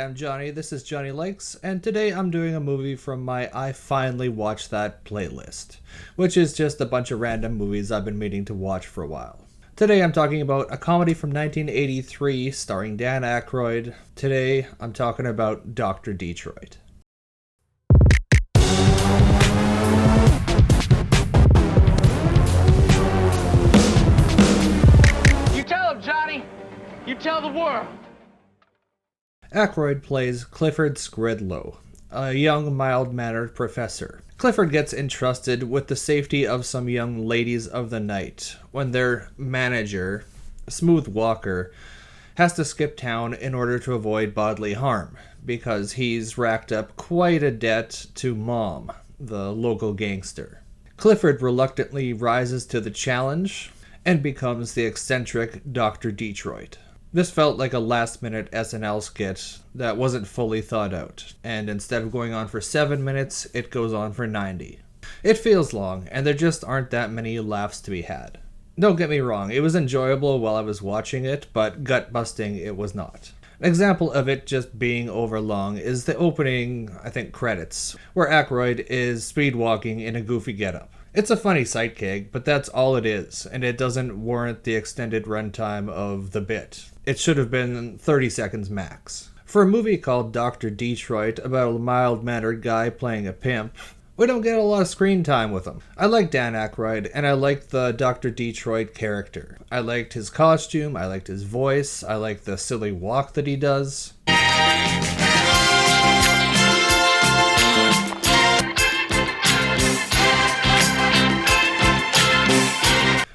I'm Johnny, this is Johnny Likes, and today I'm doing a movie from my I Finally Watched That playlist, which is just a bunch of random movies I've been meaning to watch for a while. Today I'm talking about a comedy from 1983 starring Dan Aykroyd. Today I'm talking about Dr. Detroit. You tell him, Johnny! You tell the world! Aykroyd plays Clifford Scredlow, a young, mild-mannered professor. Clifford gets entrusted with the safety of some young ladies of the night when their manager, Smooth Walker, has to skip town in order to avoid bodily harm because he's racked up quite a debt to Mom, the local gangster. Clifford reluctantly rises to the challenge and becomes the eccentric Dr. Detroit. This felt like a last-minute SNL skit that wasn't fully thought out, and instead of going on for 7 minutes, it goes on for 90. It feels long, and there just aren't that many laughs to be had. Don't get me wrong, it was enjoyable while I was watching it, but gut-busting it was not. An example of it just being overlong is the opening, credits, where Aykroyd is speedwalking in a goofy getup. It's a funny sight gag, but that's all it is, and it doesn't warrant the extended runtime of the bit. It should have been 30 seconds max. For a movie called Dr. Detroit about a mild-mannered guy playing a pimp, we don't get a lot of screen time with him. I like Dan Aykroyd, and I liked the Dr. Detroit character. I liked his costume, I liked his voice, I liked the silly walk that he does.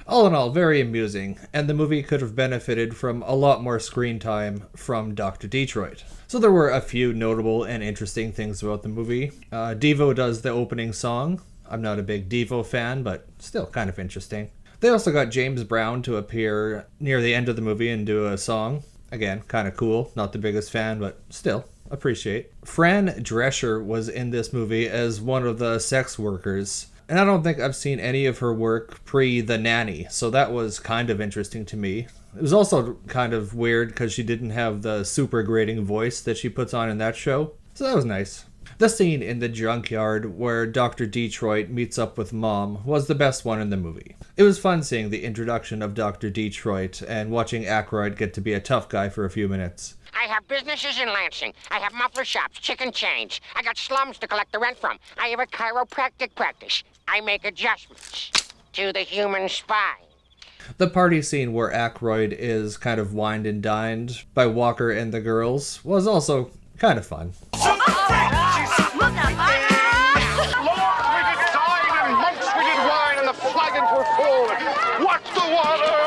All in all, very amusing, and the movie could have benefited from a lot more screen time from Dr. Detroit. So there were a few notable and interesting things about the movie. Devo does the opening song. I'm not a big Devo fan, but still kind of interesting. They also got James Brown to appear near the end of the movie and do a song. Again, kind of cool. Not the biggest fan, but still, appreciate. Fran Drescher was in this movie as one of the sex workers. And I don't think I've seen any of her work pre The Nanny, so that was kind of interesting to me. It was also kind of weird because she didn't have the super grating voice that she puts on in that show, so that was nice. The scene in the junkyard where Dr. Detroit meets up with Mom was the best one in the movie. It was fun seeing the introduction of Dr. Detroit and watching Aykroyd get to be a tough guy for a few minutes. I have businesses in Lansing. I have muffler shops, chicken chains. I got slums to collect the rent from. I have a chiropractic practice. I make adjustments to the human spine. The party scene where Aykroyd is kind of wined and dined by Walker and the girls was also kind of fun. Lord, we did dine, and months we did wine, and the flagons were full. Watch the water!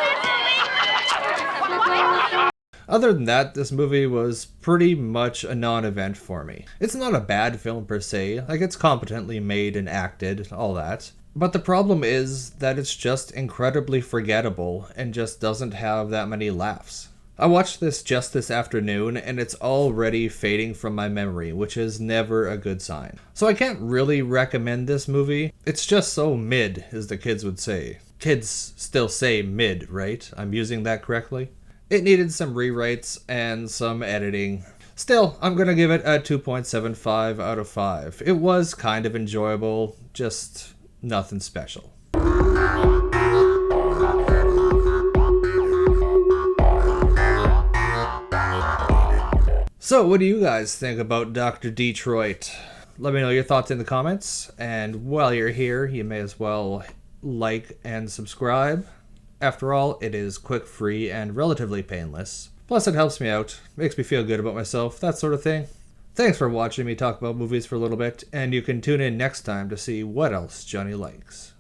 Other than that, this movie was pretty much a non-event for me. It's not a bad film per se, it's competently made and acted, all that. But the problem is that it's just incredibly forgettable and just doesn't have that many laughs. I watched this just this afternoon and it's already fading from my memory, which is never a good sign. So I can't really recommend this movie. It's just so mid, as the kids would say. Kids still say mid, right? I'm using that correctly? It needed some rewrites and some editing. Still, I'm gonna give it a 2.75 out of 5. It was kind of enjoyable, just nothing special. So, what do you guys think about Dr. Detroit? Let me know your thoughts in the comments, and while you're here, you may as well like and subscribe. After all, it is quick, free, and relatively painless. Plus, it helps me out, makes me feel good about myself, that sort of thing. Thanks for watching me talk about movies for a little bit, and you can tune in next time to see what else Johnny likes.